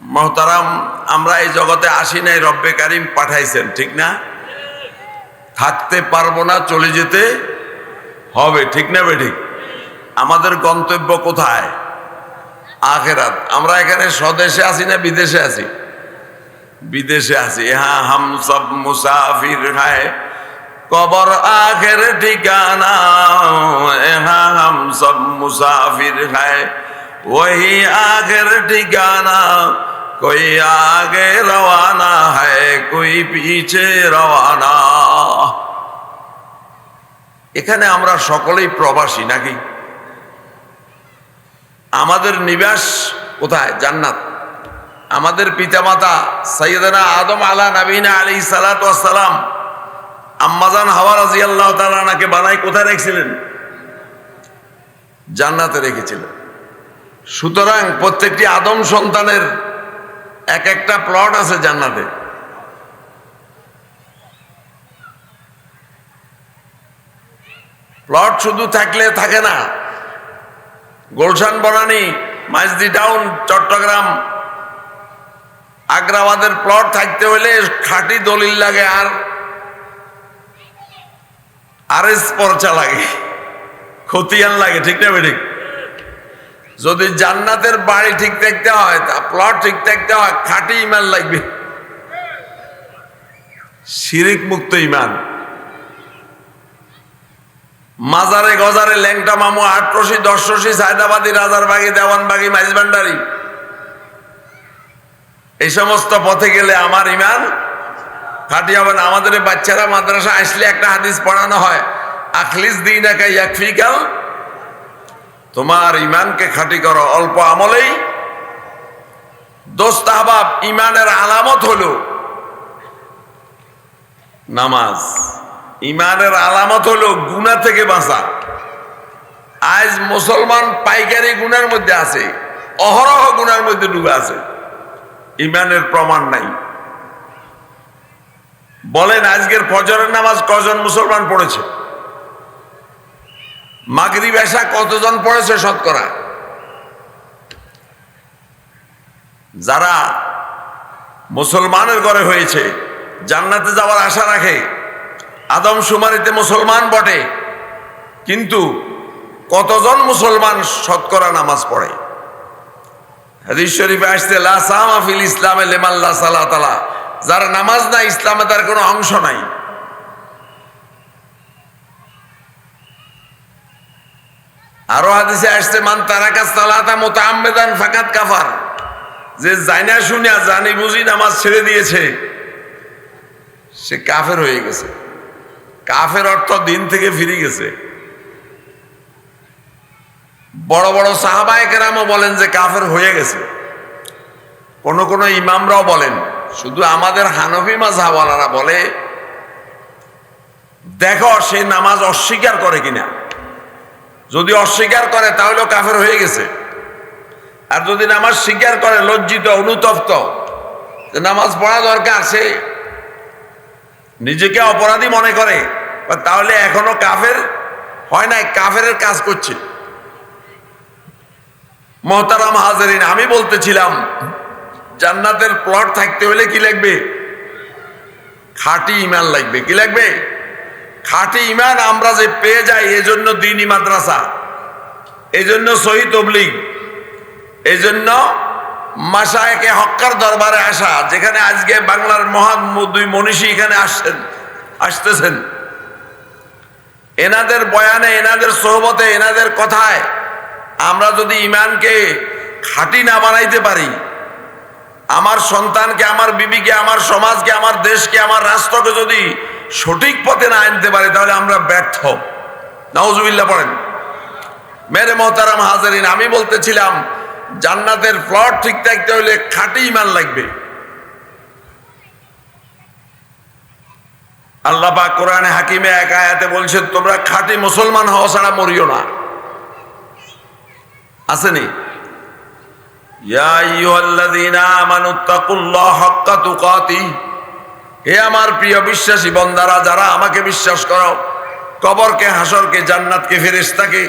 মোহতারাম, আমরা এই জগতে আসি নাই, রব্বে কারিম পাঠাইছেন, ঠিক না? থাকতে পারবো না, চলে যেতে হবে, ঠিক না বেঠিক? আমাদের গন্তব্য কোথায়? আখেরাত। আমরা এখানে স্বদেশে আছি না বিদেশে আছি? বিদেশে আছি। হ্যাঁ, হাম সব মুসাফির হ্যায়, কবর আখের ঠিকানা। হ্যাঁ, হাম সব মুসাফির হ্যায়, वही आखिर ठिकाना। कोई आगे रवाना है, कोई पीछे रवाना। এখানে আমরা সকলেই প্রবাসী নাকি? আমাদের নিবাস কোথায়? জান্নাত। আমাদের পিতামাতা সাইয়েদনা আদম আলা নবীনা আলাইহিস সালাতু ওয়াস সালাম আম্মাজান হাওয়া রাদিয়াল্লাহু তাআলা আনহাকে বানাই কোথায় রেখেছিলেন? জান্নাতে রেখেছিলেন। সুতরাং প্রত্যেকটি আদম সন্তানের এক একটা প্লট আছে জান্নাতে। প্লট শুধু থাকলে থাকে না। গুলশান বনানী, মাইজদি টাউন, চট্টগ্রাম, আগ্রাবাদের প্লট থাকতে হলে খাঁটি দলিল লাগে, আর পর্চা লাগে, খতিয়ান লাগে, ঠিক না বেঠিক? যদি জান্নাতের বাড়ি ঠিক থাকতে হয়, প্লট ঠিক থাকতে হয়, খাঁটি ইমান লাগবে, শিরিক মুক্ত ইমান। মাজারে গজারে ল্যাংটা মামু, আটরশি, দশরশি, সায়দাবাদী, রাজারবাগি, দেওয়ানবাগি, মাইজভান্ডারি, এই সমস্ত পথে গেলে আমার ইমান খাঁটি হবে না। আমাদের বাচ্চারা মাদ্রাসা আসলে একটা হাদিস পড়ানো হয়, আখলিস দীনাকা ইয়াকফিকাল। তোমার ইমানকে খাঁটি করো, অল্প আমলেই। দোস্ত আহবাব, ইমানের আলামত হলো নামাজ। ইমানের আলামত হলো গুনাহ থেকে বাঁচা। আজ মুসলমান পাইকারি গুনার মধ্যে আছে, অহরহ গুনার মধ্যে ডুবে আছে, ইমানের প্রমাণ নাই। বলেন, আজকের ফজরের নামাজ কজন মুসলমান পড়েছে? মাগরিব এশা কতজন পড়েছে শতকরা? যারা মুসলমানের ঘরে হয়েছে, জান্নাতে যাওয়ার আশা রাখে, আদম শুমারিতে মুসলমান বটে, কিন্তু কতজন মুসলমান শতকরা নামাজ পড়ে? হাদিস শরীফে আসছে, লা সামা ফিল ইসলামে লিমান লা সালাতা লা। যার নামাজ নাই, ইসলামে তার কোনো অংশ নাই। আরো হাদিসে আসছে, মান তারাকা সালাতা মুতাআম্মিদান ফাকাদ কাফার। যে জানা শুনে জানি বুঝি নামাজ ছেড়ে দিয়েছে, সে কাফের হয়ে গেছে। কাফের অর্থ দিন থেকে ফিরে গেছে। বড় বড় সাহাবায়ে কেরামও বলেন যে কাফের হয়ে গেছে। কোন কোন ইমামরাও বলেন। শুধু আমাদের হানফি মাযহাবওয়ালারা বলে, দেখো সে নামাজ অস্বীকার করে কিনা। যদি অস্বীকার করে তাহলে কাফের হয়ে গেছে। আর যদি নামাজ স্বীকার করে, লজ্জিত, অনুতপ্ত, নামাজ পড়া দরকার, সে নিজেকে অপরাধী মনে করে, তাহলে এখনো কাফের হয় নাই, কাফের কাজ করছে। মোহতারাম হাজেরিন, আমি বলতেছিলাম, জান্নাতের প্লট থাকতে হলে কি লাগবে? খাঁটি ইমান লাগবে। কি লাগবে? খাঁটি ইমান আমরা যে পেয়ে যাই, এজন্য দ্বীনি মাদ্রাসা, এজন্য সহিহ তাবলীগ, এজন্য মাশায়েখে হক্কার দরবারে আসা, যেখানে আজকে বাংলার মহান দুই মনীষী এখানে আসতেছেন। এনাদের বয়ানে, এনাদের সোহবতে, এনাদের কথায় আমরা যদি ইমানকে খাঁটি না বানাইতে পারি, আমার সন্তানকে, আমার বিবিকে, আমার সমাজকে, আমার দেশকে, আমার রাষ্ট্রকে যদি সঠিক পথে না আনতে পারি, তাহলে আমরা ব্যর্থ। নাউজুবিল্লাহ পড়েন। মেরে মোহতারাম হাজেরিন, আমি বলতেছিলাম, জান্নাতের প্লট ঠিক থাকতে হলে খাঁটি ইমান লাগবে। আল্লাহ পাক কোরআনে হাকিমে এক আয়াতে বলছেন, তোমরা খাঁটি মুসলমান হওয়া ছাড়া মরিও না। আসেনি? ইয়া আইয়ুহাল্লাযীনা আমানুত্তাকুল্লাহ হাক্কা তুকাতিহ। হে আমার প্রিয় বিশ্বাসী বান্দারা, যারা আমাকে বিশ্বাস করো, কবরকে, হাসরকে, জান্নাতকে, ফেরেশতাকে,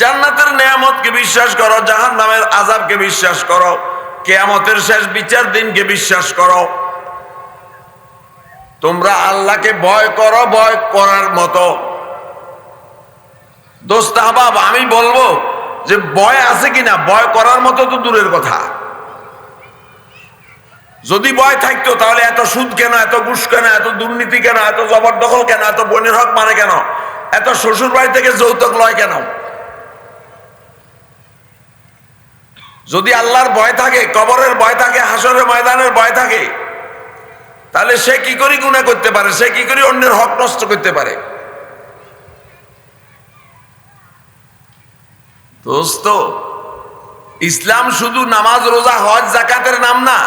জান্নাতের নেয়ামতকে বিশ্বাস করো, জাহান্নামের আযাবকে বিশ্বাস করো, কিয়ামতের শেষ বিচার দিনকে বিশ্বাস করো, তোমরা আল্লাহকে ভয় করো ভয় করার মতো। দোস্ত আহবাব, আমি বলবো যে ভয় আছে কিনা, ভয় করার মতো তো দূরের কথা। যদি ভয় থাকতো তাহলে এত সুদ কেন, এত ঘুষ কেন, এত দুর্নীতি কেন, এত জবরদখল কেন, এত বোনের হক মানে কেন, এত শ্বশুর বাড়ি থেকে যৌতুক লয় কেন? যদি আল্লাহর ভয় থাকে, কবরের ভয় থাকে, হাসরের ময়দানের ভয় থাকে, তাহলে সে কি করে গুনাহ করতে পারে, সে কি করে অন্যের হক নষ্ট করতে পারে? দোস্ত, ইসলাম শুধু নামাজ রোজা হজ যাকাতের নাম না।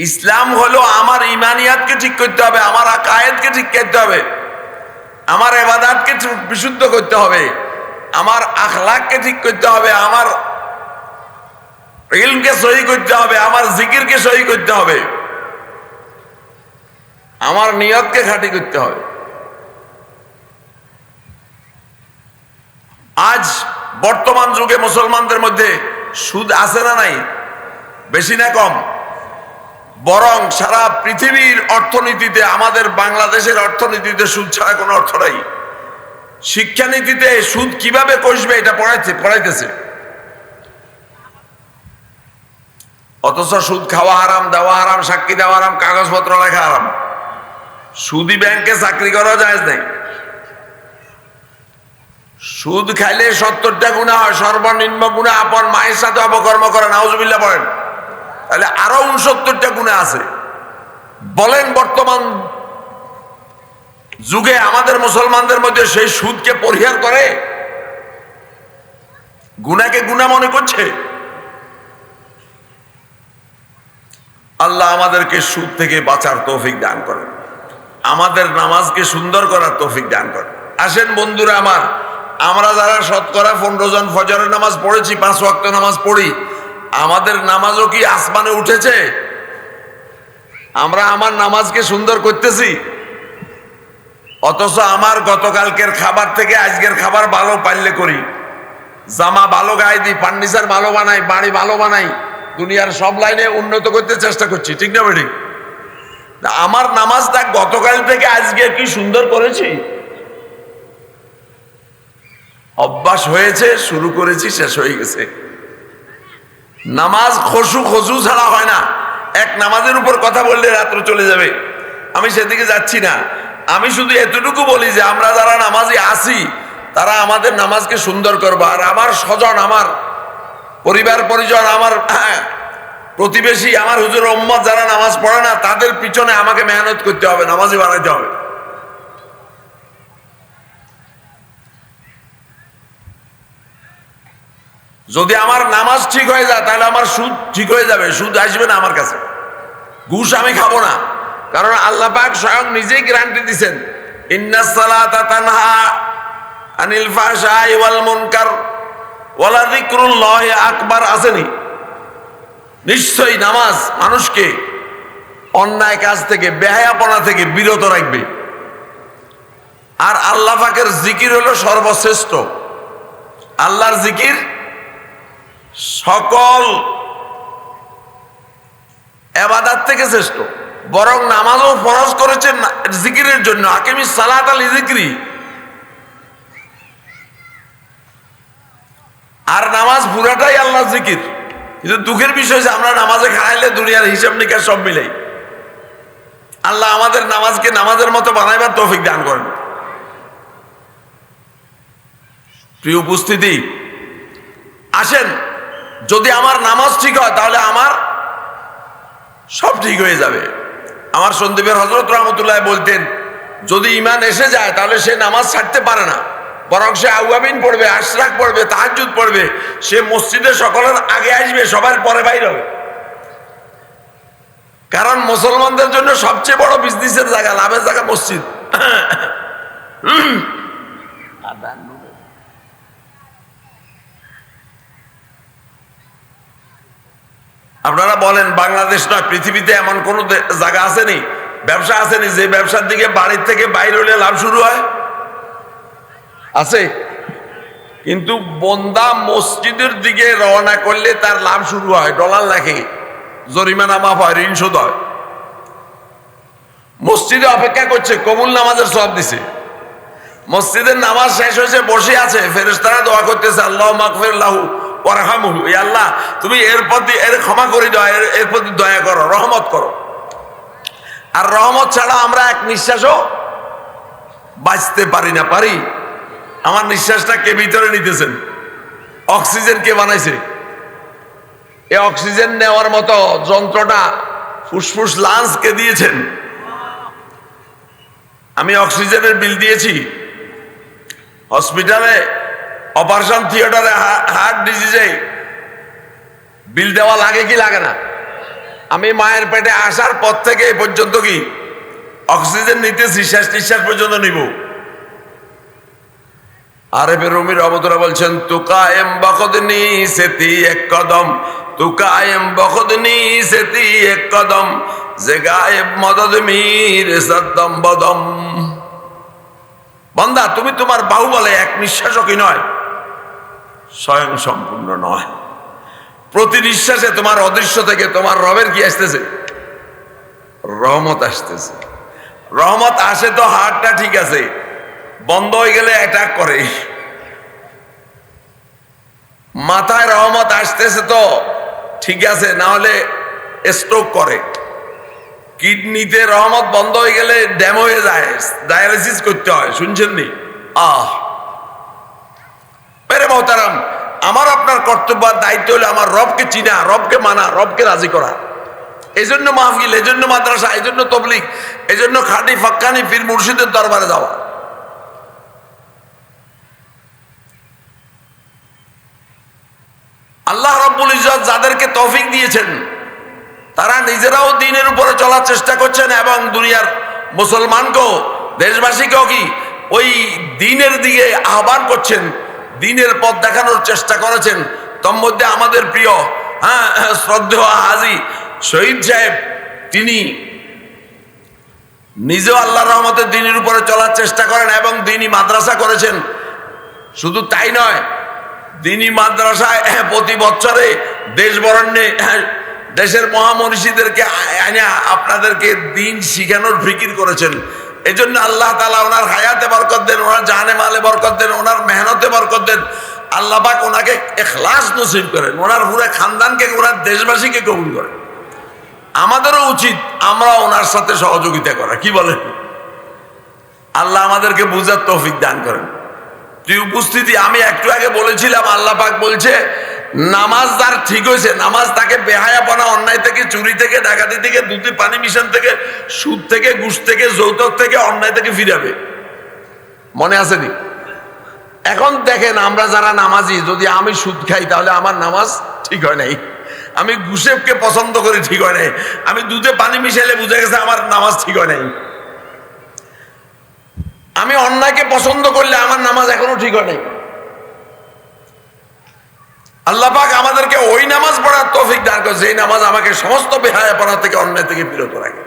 ইসলাম হলো আমার ইমানিয়াতকে ঠিক করতে হবে, আমার আকায়েদকে ঠিক করতে হবে, আমার ইবাদতকে বিশুদ্ধ করতে হবে, আমার আখলাককে ঠিক করতে হবে, আমার ইলমকে সহি করতে হবে, আমার জিকিরকে সহি করতে হবে, আমার নিয়তকে খাঁটি করতে হবে। আজ বর্তমান যুগে মুসলমানদের মধ্যে সুদ আছে না নাই? বেশি না কম? বরং সারা পৃথিবীর অর্থনীতিতে, আমাদের বাংলাদেশের অর্থনীতিতে সুদ ছাড়া কোনো অর্থ নাই। শিক্ষানীতিতে সুদ কিভাবে কষবে এটা পড়াইতেছে, অথচ সুদ খাওয়া হারাম, দেওয়া হারাম, সাক্ষী দেওয়া হারাম, কাগজপত্র লেখা হারাম। সুদি ব্যাংকে চাকরি করা জায়েজ নাই। সুদ খাইলে 70টা গুনাহ হয়, সর্বনিম্ন গুনাহ আপন মায়ের সাথে অপকর্ম করে, নাউজুবিল্লাহ পড়েন, তাহলে আরো 69টা গুনাহ আছে। বলেন বর্তমান যুগে আমাদের মুসলমানদের মধ্যে সেই সুদকে পরিহার করে? গুনাহকে গুনাহ মনে করছে? আল্লাহ আমাদেরকে সুদ থেকে বাঁচার তৌফিক দান করেন, আমাদের নামাজকে সুন্দর করার তৌফিক দান করেন। আসেন বন্ধুরা আমার, আমরা যারা শতকরা 15 জন ফজরের নামাজ পড়েছি, 5 ওয়াক্ত নামাজ পড়ি, আমাদের নামাজও কি আসমানে উঠেছে? আমরা আমার নামাজকে সুন্দর করতেছি? অথচ আমার গতকালকের খাবার থেকে আজকের খাবার ভালো পারলে করি, জামা ভালো গায়ে দিই, ফার্নিচার ভালো বানাই, বাড়ি ভালো বানাই, দুনিয়ার সব লাইনে উন্নত করতে চেষ্টা করছি, ঠিক না বেঠিক? আমার নামাজটা গতকাল থেকে আজকে কি সুন্দর করেছি? অভ্যাস হয়েছে, শুরু করেছি, শেষ হয়ে গেছে। নামাজ খজু ছাড়া হয় না। এক নামাজের উপর কথা বললে রাত্র চলে যাবে, আমি সেদিকে যাচ্ছি না। আমি শুধু এতটুকু বলি যে আমরা যারা নামাজি আছি তারা আমাদের নামাজকে সুন্দর করবো। আর আমার স্বজন, আমার পরিবার পরিজন, আমার প্রতিবেশী, আমার হুজুর উম্মত যারা নামাজ পড়ে না, তাদের পিছনে আমাকে মেহনত করতে হবে, নামাজি বানাইতে হবে। যদি আমার নামাজ ঠিক হয়ে যায় তাহলে আমার সুদ ঠিক হয়ে যাবে, সুদ আসবে না আমার কাছে। ঘুষ আমি খাবো না, কারণ আল্লাহ পাক স্বয়ং নিজেই গ্যারান্টি দিয়েছেন, ইন্নাস সালাতা তানহা আনিল ফাহশাই ওয়াল মুনকার ওয়ালা যিকরুল্লাহি আকবার। আসেনি? নিশ্চয়ই নামাজ মানুষকে অন্যায় কাজ থেকে, বেহায়াপনা থেকে বিরত রাখবে। আর আল্লাহ পাকের জিকির হলো সর্বশ্রেষ্ঠ। আল্লাহর জিকির সকল ইবাদত থেকে শ্রেষ্ঠ। বরং নামাজও ফরজ করেছেন জিকিরের জন্য, আকিমিস সালাতা লিযিকরি। আর নামাজ পুরাটাই আল্লাহর জিকির। কিন্তু দুঃখের বিষয় যে আমরা নামাজে খারাইলে দুনিয়ার হিসাব নিকাশ সব মিলাই। আল্লাহ আমাদের নামাজকে নামাজের মতো বানাইবার তৌফিক দান করেন। প্রিয় উপস্থিতি, আসেন, যদি আমার নামাজ ঠিক হয় তাহলে আমার সব ঠিক হয়ে যাবে। আমার সন্দীপের হযরত রহমতুল্লাহ বলতেন, যদি ঈমান এসে যায় তাহলে সে নামাজ ছাড়তে পারে না, বরং সে আউয়াবিন পড়বে, আশরাক পড়বে, তাহাজ্জুদ পড়বে, সে মসজিদে সকলের আগে আসবে, সবার পরে বাইর হবে। কারণ মুসলমানদের জন্য সবচেয়ে বড় বিজনেসের জায়গা, লাভের জায়গা মসজিদ। আপনারা বলেন, বাংলাদেশ নয় পৃথিবীতে এমন কোন জায়গা আসেনি, ব্যবসা আসেনি যে ব্যবসার দিকে বাড়ির থেকে বাইরে হলে লাভ শুরু হয়? আছে? কিন্তু বন্দা মসজিদের দিকে রওনা করলে তার লাভ শুরু হয়, ডলার লেখে, জরিমানা মাফ হয়, ঋণ শোধ হয়। মসজিদে অপেক্ষা করছে, কবুল নামাজের সওয়াব দিছে। মসজিদের নামাজ শেষ হয়েছে, বসে আছে, ফেরেশতারা দোয়া করতেছে, আল্লাহ মাগফির লাহু ওয়ারহামহু, ই আল্লাহ তুমি এর প্রতি এর ক্ষমা করে দাও, এর প্রতি দয়া করো, রহমত করো। আর রহমত ছাড়া আমরা এক নিঃশ্বাসও বাঁচতে পারি না। পারি? আমার নিঃশ্বাসটা কে ভিতরে নিতেছেন? অক্সিজেন কে বানাইছে? এই অক্সিজেন নেওয়ার মতো যন্ত্রটা ফুসফুস লাংস কে দিয়েছেন? আমি অক্সিজেনের বিল দিয়েছি হসপিটালে, অপারেশন থিয়েটারে, হার্ট ডিজিজে বিল দেওয়া লাগে কি লাগে না? আমি মায়ের পেটে আসার পর থেকে এই পর্যন্ত কি অক্সিজেন নিতেছি, শেষ নিঃশ্বাস পর্যন্ত নিব। আরেফে রুমি রহমতুল্লাহ বলছেন, তুকায়েম বখদনি সেতি এক কদম, তুকায়েম বখদনি সেতি এক কদম, যে গায়েব মদদ মীর সদ্দম বদম। বান্দা তুমি তোমার বাহুবলে এক নিঃশ্বাসও কি নয়, স্বয়ং সম্পূর্ণ নয়। প্রতি নিঃশ্বাসে তোমার অদৃশ্য থেকে তোমার রবের কি আসতেছে? রহমত আসতেছে। রহমত আসে তো হার্টটা ঠিক আছে, বন্ধ হয়ে গেলে অ্যাটাক করে। মাথায় রহমত আসতেছে তো ঠিক আছে, না হলে স্ট্রোক করে। কিডনিতে রহমত বন্ধ হয়ে গেলে ড্যাম হয়ে যায়, ডায়ালিসিস করতে হয়। শুনছেন নি? মেরে মোহতারাম, আমার আপনার কর্তব্য আর দায়িত্ব হলো আমার রবকে চিনা, রবকে মানা, রবকে রাজি করা। এই জন্য মাহফিল, এই জন্য মাদ্রাসা, এই জন্য তবলিগ, এই জন্য খাটি ফাক্কানি পীর মুর্শিদের দরবারে যাওয়া। আল্লাহ রাব্বুল ইজ্জত যাদেরকে তৌফিক দিয়েছেন তারা নিজেরাও দ্বীনের উপরে চলার চেষ্টা করছেন এবং দুনিয়ার মুসলমানকেও, দেশবাসীকেও কি ওই দ্বীনের দিকে আহ্বান করছেন, দ্বীনের পথ দেখানোর চেষ্টা করেছেন। তোর মধ্যে আমাদের প্রিয় শ্রদ্ধেয় হাজী শহীদ সাহেব, তিনি নিজেও আল্লাহর রহমতে দ্বীনের উপরে চলার চেষ্টা করেন এবং দ্বীনি মাদ্রাসা করেছেন। শুধু তাই নয়, দ্বীনি মাদ্রাসায় প্রতি বছরে দেশ বরেণ্যে দেশের মহামনীষীদেরকে আপনাদেরকে দ্বীন শিখানোর ফিকির করেছেন। এই জন্য আল্লাহ তাআলা ওনার হায়াতে বরকত দেন, ওনার জানে মালে বরকত দেন, ওনার মেহনতে বরকত দেন। আল্লাহ পাক ওনাকে ইখলাস নসিব করেন, ওনার পুরো খানদানকে, ওনার দেশবাসীকে কবুল করেন। আমাদেরও উচিত আমরা ওনার সাথে সহযোগিতা করা। কি বলেন? আল্লাহ আমাদেরকে বুঝার তৌফিক দান করেন। তুই উপস্থিতি, আমি একটু আগে বলেছিলাম, আল্লাহ পাক বলছে নামাজ যার ঠিক হয়েছে, নামাজ তাকে বেহায়াপনা, অন্যায় থেকে, চুরি থেকে, ডাকাতি থেকে, দুধে পানি মিশন থেকে, সুদ থেকে, ঘুষ থেকে, যৌতুক থেকে, অন্যায় থেকে ফিরাবে। মনে আছে নি? এখন দেখেন, আমরা যারা নামাজি, যদি আমি সুদ খাই তাহলে আমার নামাজ ঠিক হয় নাই। আমি ঘুষেকে পছন্দ করি, ঠিক হয় নাই। আমি দুধে পানি মিশাইলে বুঝে গেছে আমার নামাজ ঠিক হয় নাই। আমি অন্যায়কে পছন্দ করলে আমার নামাজ এখনো ঠিক হয় নাই। আল্লাহ পাক আমাদেরকে ওই নামাজ পড়ার তৌফিক দান করেছে, এই নামাজ আমাকে সমস্ত বেহায়াপনা থেকে, অন্যায় থেকে বিরত রাখে।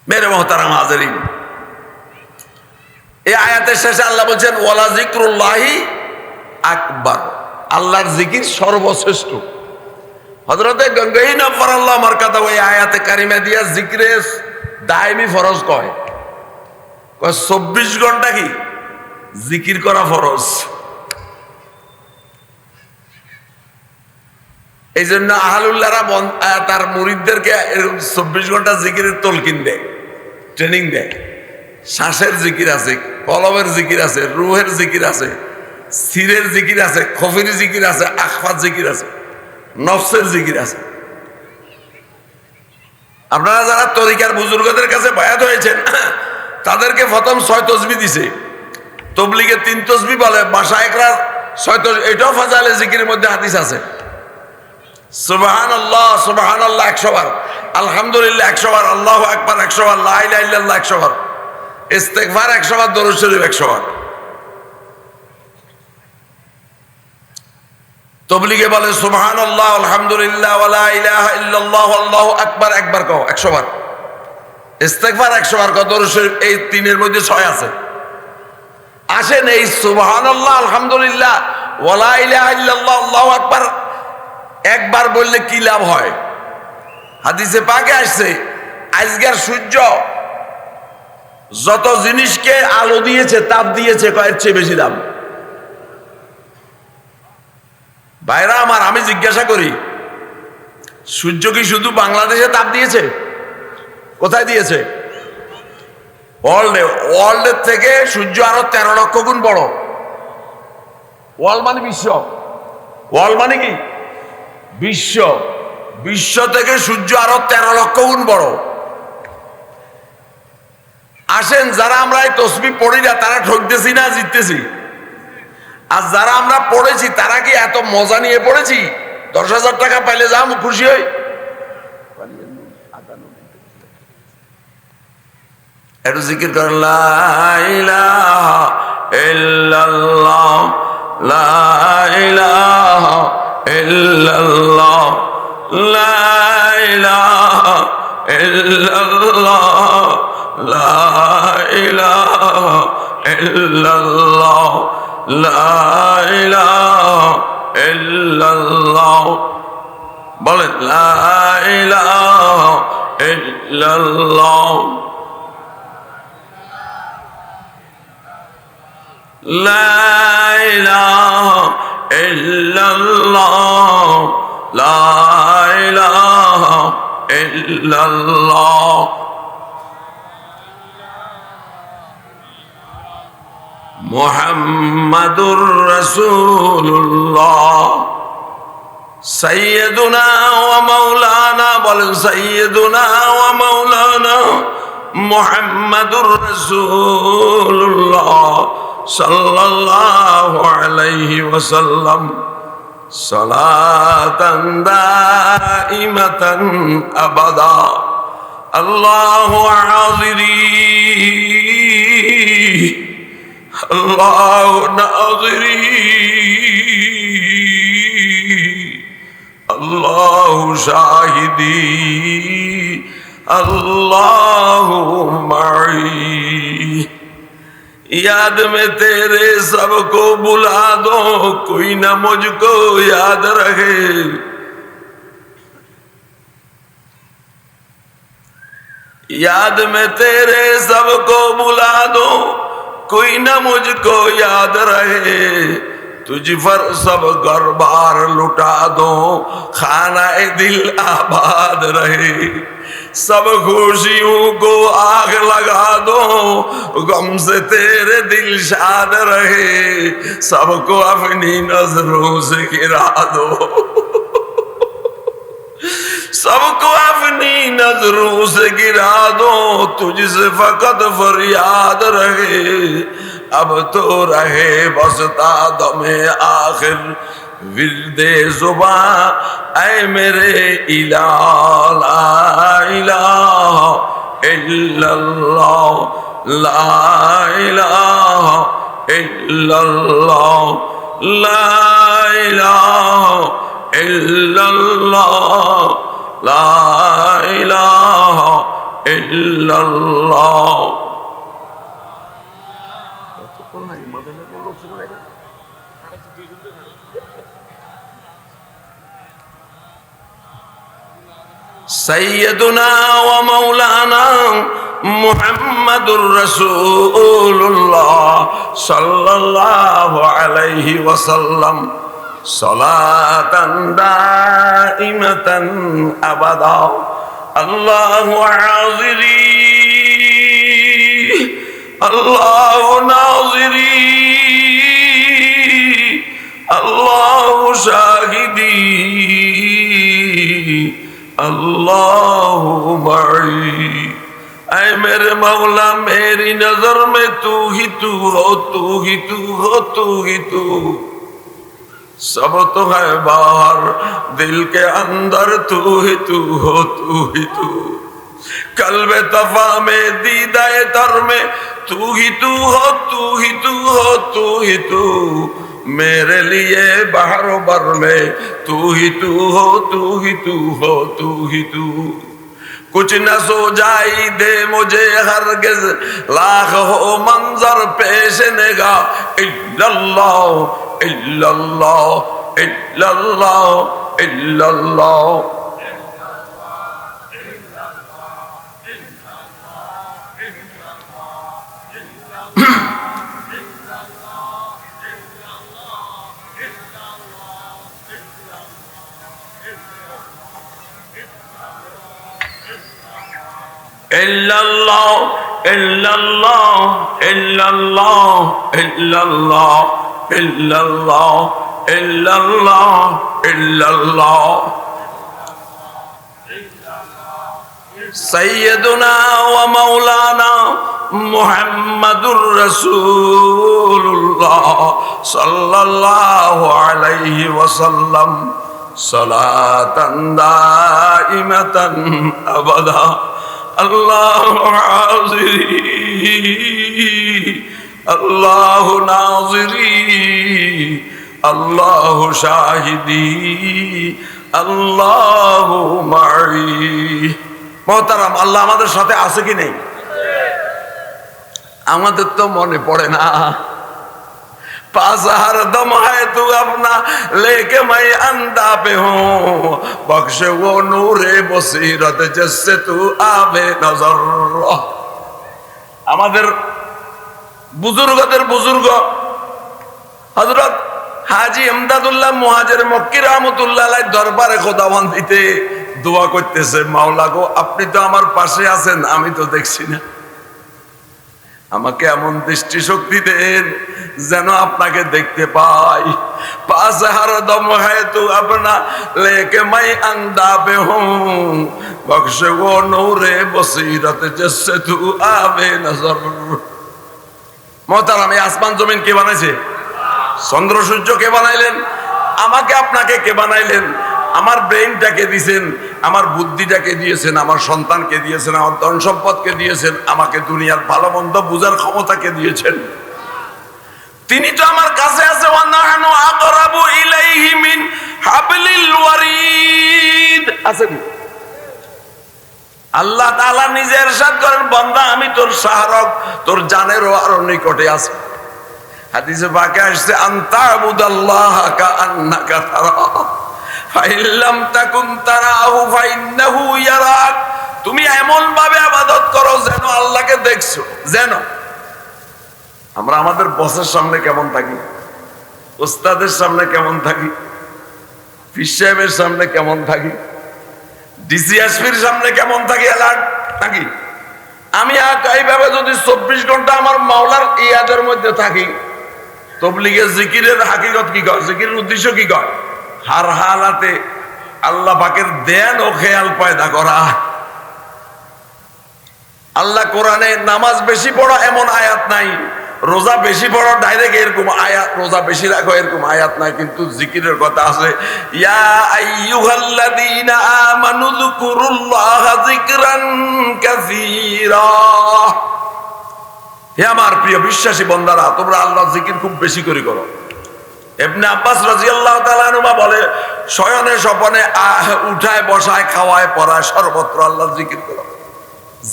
মেরে মোহতারাম হাজিরিন, এই আয়াতের শেষে আল্লাহ বলছেন ওয়ালা যিকরুল্লাহি আকবার, আল্লাহর জিকির সর্বশ্রেষ্ঠ। হযরতে গঙ্গাই নফর আল্লাহ মারকাতা ওই আয়াতে কারিমা দিয়া জিকিরে দায়মি ফরজ কয় 24 ঘন্টা কি জিকির করা ফরজ। এই জন্য আহলুল্লাহরা তার মুরিদদেরকে 24 ঘন্টা জিকিরের তলকিন দেয়, ট্রেনিং দেয়। শ্বাসের জিকির আছে, কলবের জিকির আছে, রুহের জিকির আছে, সিরের জিকির আছে, খফির জিকির আছে, আখফার জিকির আছে, নফসের জিকির আছে। আপনারা যারা তরিকার বুজুর্গদের কাছে বায়াত হয়েছেন তাদেরকে প্রথম 6 তসবিহ দিছে, তবলিগে 3 তসবিহ বলে, মাশায়েখরা 6 তসবিহ। এটাও ফাজাইলে জিকিরের মধ্যে হাদিস আছে। সুবহানাল্লাহ সুবহানাল্লাহ 100 বার, আলহামদুলিল্লাহ 100 বার, আল্লাহু আকবার 100 বার, লা ইলাহা ইল্লাল্লাহ 100 বার, ইস্তেগফার 100 বার, দরুদ শরীফ 100 বার। তবলিগে বলে সুবহানাল্লাহ আলহামদুলিল্লাহ ওয়া লা ইলাহা ইল্লাল্লাহ আল্লাহু আকবার একবার কও 100 বার, ইস্তেগফার 100 বার কও, দরুদ শরীফ, এই 3 এর মধ্যে 6 আছে। আসেন এই সুবহানাল্লাহ আলহামদুলিল্লাহ ওয়ালা ইলাহা ইল্লাল্লাহ আল্লাহু আকবার একবার বললে কি লাভ হয়? হাদিসে পাকে আসছে আজকের সূর্য যত জিনিসকে আলো দিয়েছে তাপ দিয়েছে কয়ের চেয়ে বেশি দাম। ভাইরা আমার, আমি জিজ্ঞাসা করি, সূর্য কি শুধু বাংলাদেশে তাপ দিয়েছে? কোথায় দিয়েছে? ওয়ার্ল্ডের থেকে সূর্য আরো 13 লক্ষ গুণ বড়। ওয়ার্ল্ড মানে বিশ্ব, ওয়ার্ল্ড মানে কি বিশ্ব, বিশ্ব থেকে সূর্য আরো 13 লক্ষ গুণ বড়। আসেন, যারা আমরা এই তসবিহ পড়ি না তারা ঠকতেছি না জিততেছি? আর যারা আমরা পড়েছি তারা কি এত মজা নিয়ে পড়েছি? 10,000 টাকা পাইলে যা খুশি হই। একটু জিকির করেন, লা ইলাহা ইল্লাল্লাহ, লা ইলাহা ইল্লাল্লাহ, লা ইলাহা ইল্লাল্লাহ, লা ইলাহা ইল্লাল্লাহ, লা ইলাহা ইল্লাল্লাহ। বলেন, লা ইলাহা ইল্লাল্লাহ, লা ইলাহা ইল্লাল্লাহ, লা ইলাহা ইল্লাল্লাহ। মুহাম্মাদুর রাসূলুল্লাহ সাইয়্যিদুনা ওয়া মাওলানা। বলেন, সাইয়্যিদুনা ওয়া মাওলানা মুহাম্মাদুর রাসূলুল্লাহ সাল্লাল্লাহু আলাইহি ওয়াসাল্লাম সালাতান দাইমাতান আবাদা। আল্লাহু হাযিরি আল্লাহু নাযিরি আল্লাহু শাহিদি আল্লাহু মা'i। याद में तेरे सबको बुला दो, कोई ना मुझको याद रहे। याद में तेरे सबको बुला दो, कोई ना मुझको याद रहे। तुझ पर सब घर बार लुटा दो, खाना दिल आबाद रहे। सब खुशियों को आग लगा दो, गम से तेरे दिल शाद रहे। सबको अपनी नजरों से गिरा दो, सबको अपनी नजरों से गिरा दो। तुझसे फकत फरियाद रहे, अब तो रहे बसता दमे आखिर विर्दे जुबां। ऐ मेरे इलाह, ला इलाहा इल्लल्लाह, ला इलाहा इल्लल्लाह, ला इलाहा इल्लल्लाह, ला इलाहा इल्लल्लाह। सैयदुना व मौलाना मुहम्मदुर रसूलुल्लाह सल्लल्लाहु अलैहि वसल्लम सलातन दाइमतन अबदा। अल्लाहु हाज़िरी अल्लाहु नाज़िरी अल्लाहु शाहिदी अल्लाहु मई। ऐ मेरे मौला, मेरी नजर में तू ही तू हो, तू ही तू हो, तू ही तू। सब तो है बाहर, दिल के अंदर तू ही तू हो, तू ही तू। कल्बे तफा में दीदाए तर में तू ही तू हो, तू ही तू हो, तू ही तू। मेरे लिए बाहर बर में तू ही तू हो, तू ही तू हो, तू ही तू। कुछ न सो जाई दे मुझे हरगिज लाख हो मंजर पेश निगाह इल्लल्लाह इल्लल्लाह इल्लल्लाह इल्लल्लाह illallah illallah illallah illallah illallah illallah illallah sayyiduna wa maulana muhammadur rasulullah sallallahu alaihi wasallam salatan daimatan abada Allah haziri Allah naziri Allah shahidi Allah ma'i মোহতারাম আল্লাহ আমাদের সাথে আছে কি নেই আমাদের তো মনে পড়ে না पासहर दम है तू अपना लेके मैं अंधा पे हूँ बख्शे वो नूरे बसीरत जिससे तू आवे नजर আমাদের বুজুর্গদের বুজুর্গ হযরত হাজী ইমদাদুল্লাহ মুহাজির মক্কি রাহমাতুল্লাহ আলাইহি দরবারে খোদাবন্দিতে দোয়া করতেছে মাওলা গো আপনি তো আমার পাশে আছেন আমি তো দেখছি না আমাকে এমন দৃষ্টি শক্তি দেন যেন আপনাকে দেখতে পাই পাস হর দম है तू अपना लेके मैं अंधा पे हूँ बख्शे वो नूरे बसीरत जिससे तू आवे नजर मोहतरम এই আসমান জমিন কে বানাইছে চন্দ্র সূর্য কে বানাইলেন আমাকে আপনাকে কে বানাইলেন আমার ব্রেইনটাকে দিয়েছেন আমার বুদ্ধিটাকে দিয়েছেন আমার সন্তানকে দিয়েছেন আমার ধন সম্পদকে দিয়েছেন আমাকে দুনিয়ার ভালো মন্দ বুঝার ক্ষমতাকে দিয়েছেন তিনি তো আমার কাছে আছে ওয়া নাহনু আকরাবু ইলাইহি মিন হাবলিল ওয়ারিদ আছেন আল্লাহ তাআলা নিজে ইরশাদ করেন বান্দা আমি তোর শাহরগ তোর জানেরও আরো নিকটে আছি হাদিসে পাকে আসছে আনতাবুদাল্লাহ কাআন্নাকা তারা ফাইল্লাম তাকুন তারাহু ফাইন্নাহু ইয়ারাক তুমি এমন ভাবে ইবাদত করো যেন আল্লাহকে দেখছো যেন আমরা আমাদের বসের সামনে কেমন থাকি ওস্তাদের সামনে কেমন থাকি পীর সাহেবের সামনে কেমন থাকি ডিসিএসপির সামনে কেমন থাকি অ্যালার্ট থাকি আমি এইভাবে যদি 24 ঘন্টা আমার মাওলার ইয়াদের মধ্যে থাকি তাবলীগের জিকিরের হাকিকত কি কয় জিকিরের উদ্দেশ্য কি কয় हर हालाते अल्लाह पाकेर ध्यान और ख्याल पैदा करा अल्लाह कुराने नामाज बेशी पढ़ो एमन आयात नाई रोजा बेशी पढ़ो डायरेक्ट एरकम आयात रोजा बेशी राखो एरकम आयात नाई किन्तु जिकिरेर कथा आछे या अय्युहाल्लाযীনা আমানু যকুরুল্লাহা যিকরান কাসীরা হে আমার প্রিয় বিশ্বাসী বান্দারা তোমরা আল্লাহর জিকির খুব বেশি করে করো ইবনে আব্বাস রাদিয়াল্লাহু তাআলা আনহু বলে শয়নে স্বপনে উঠায় বসায় খাওয়ায় পড়ায় সর্বত্র আল্লাহর জিকির করো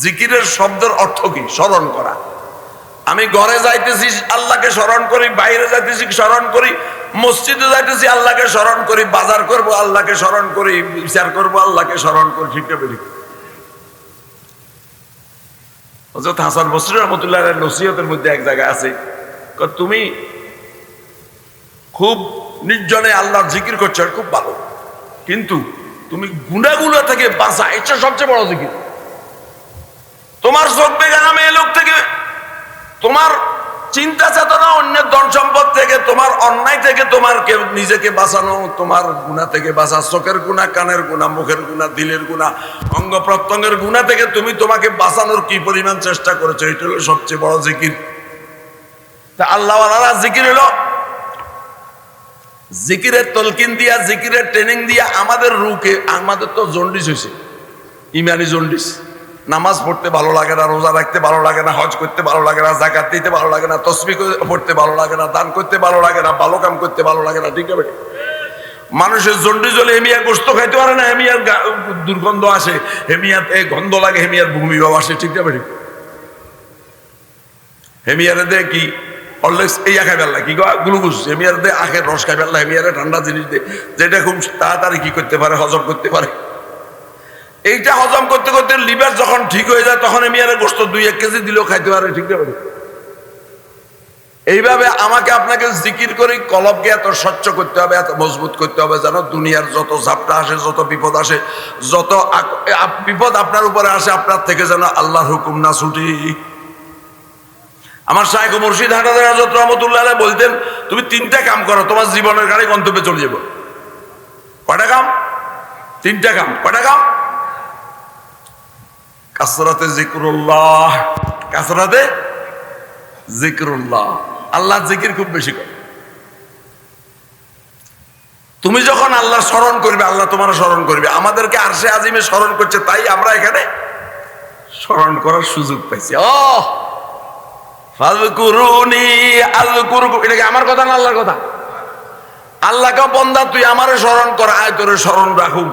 জিকিরের শব্দের অর্থ কি স্মরণ করা আমি ঘরে যাইতেছি আল্লাহকে স্মরণ করি বাইরে যাইতেছি স্মরণ করি মসজিদে যাইতেছি আল্লাহকে স্মরণ করি বাজার করব আল্লাহকে স্মরণ করি বিচার করব আল্লাহকে স্মরণ করি ঠিক না বেঠিক হযরত হাসান বসরী রাহমাতুল্লাহ আলাইহির নসিহতের মধ্যে এক জায়গা আছে তুমি খুব নির্জনে আল্লাহর জিকির করছো খুব ভালো কিন্তু তুমি গুনাহগুলো থেকে বাঁচা এটা সবচেয়ে বড় জিকির তোমার চোখ বেগানা লোক থেকে তোমার চিন্তা চেতনা অন্যের ধন সম্পদ থেকে তোমার অন্যায় থেকে তোমার নিজেকে বাঁচানো তোমার গুনাহ থেকে বাঁচা চোখের গুনাহ কানের গুনাহ মুখের গুনাহ দিলের গুনাহ অঙ্গ প্রত্যঙ্গের গুনাহ থেকে তুমি তোমাকে বাঁচানোর কি পরিমাণ চেষ্টা করেছো এটা হলো সবচেয়ে বড় জিকির তা আল্লাহ ওয়ালারা জিকির হলো জিকিরের তলকিন দিয়া জিকিরের ট্রেনিং দিয়া আমাদের রুকে আমাদের তো জন্ডিস হয়েছে ইমানি জন্ডিস নামাজ পড়তে ভালো লাগে না রোজা রাখতে ভালো লাগে না হজ করতে ভালো লাগে না যাকাত দিতে ভালো লাগে না তাসবিহ পড়তে ভালো লাগে না দান করতে ভালো লাগে না ভালো কাম করতে ভালো লাগে না ঠিক আছে মানুষের জন্ডিস হলে হেমিয়া গোস্ত খাইতে পারে না, হেমিয়ার দুর্গন্ধ আসে, হেমিয়াতে গন্ধ লাগে, হেমিয়ার ভূমি ভাব আসে, ঠিক না ঠিক? হেমিয়ারে দে কি হরলিক্স ইয়া খাই ফেললা, কি গ্লুকোজ, হেমিয়ার দে আখের রস খাই ফেললা, হেমিয়ারে ঠান্ডা জিনিস দে যেটা খুব তাড়াতাড়ি কি করতে পারে, হজম করতে পারে। এইটা হজম করতে করতে লিভার যখন ঠিক হয়ে যায় তখন হেমিয়ারে গোস্ত 2-1 কেজি দিলেও খাইতে পারে, ঠিক না ঠিক? এইভাবে আমাকে আপনাকে জিকির করে কলবকে এত স্বচ্ছ করতে হবে, এত মজবুত করতে হবে যেন দুনিয়ার যত ঝাপটা আসে, যত বিপদ আসে, যত বিপদ আপনার উপরে আসে, আপনার থেকে যেন আল্লাহর হুকুম না ছুটি। আমার শাইখ মুর্শিদ হাটাজার হযরত রহমাতুল্লাহ আলাইহি বলতেন, তুমি 3টা কাম করো, তোমার জীবনের গাড়ি গন্তব্যে চলে যাবো। কয়টা কাম? 3টা কাম। কয়টা কাম? কাসরাতে জিকরুল্লাহ, কাসরাতে জিকরুল্লাহ, আল্লাহ জিকির খুব বেশি করে। তুমি যখন আল্লাহ স্মরণ করবে, আল্লাহ তোমার স্মরণ করবে। আমাদেরকে আরশে আজিমে স্মরণ করছে, তাই আমরা এখানে স্মরণ করার সুযোগ পাইছি। ফাযকুরুনি আযকুরকুম, এটা কি আমার কথা না আল্লাহর কথা? আল্লাহকে বন্দা তুই আমারে স্মরণ কর, আয় তোরে স্মরণ রাখুম।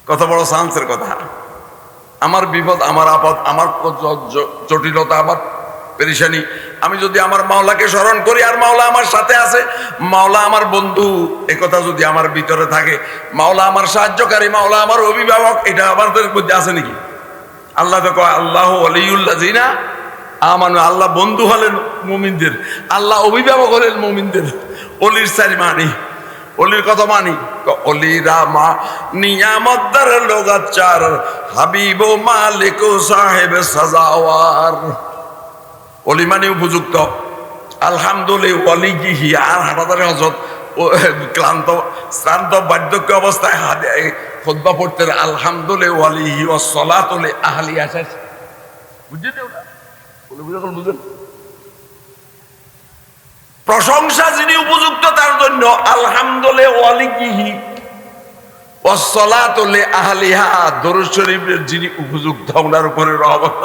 কত বড় চান্সের কথা। আমার বিপদ, আমার আপদ, আমার জটিলতা, আমার পেরেশানি, আমি যদি আমার মাওলাকে স্মরণ করি আর মাওলা আমার সাথে আছে, মাওলা আমার বন্ধু, একথা যদি আমার ভিতরে থাকে, মাওলা আমার সাহায্যকারী, মাওলা আমার অভিভাবক, এটা আমাদের মধ্যে আছে নাকি? আল্লাহ তো কয় আল্লাহু ওয়ালিউল্লাযিনা আমানু, আল্লাহ বন্ধু হলেন মুমিনদের, আল্লাহ অভিভাবক হলেন মুমিনদের। অলির সারি মানি, অলির কথা মানি, অলিরা মা নিয়ামতদার লোগাচার, হাবিব মালিক সাহেব সাজাওয়ার। অলি মানে উপযুক্ত। আলহামদুলিল্লাহ ওয়ালিহি, আর হাটাদারে হযরত ক্লান্ত শ্রান্ত বার্ধক্য অবস্থায় খুতবা পড়তেন, আলহামদুলিল্লাহ ওয়ালিহি ওয়াসসালাতু লি আহলি আসাস। বুঝছেন ওটা? বুঝেন? প্রশংসা যিনি উপযুক্ত তার জন্য, আলহামদুলিল্লাহ ওয়ালিহি ওয়াসসালাতু লি আহলিহা, দরুদ শরীফের যিনি উপযুক্ত ওনার উপরে রহমত।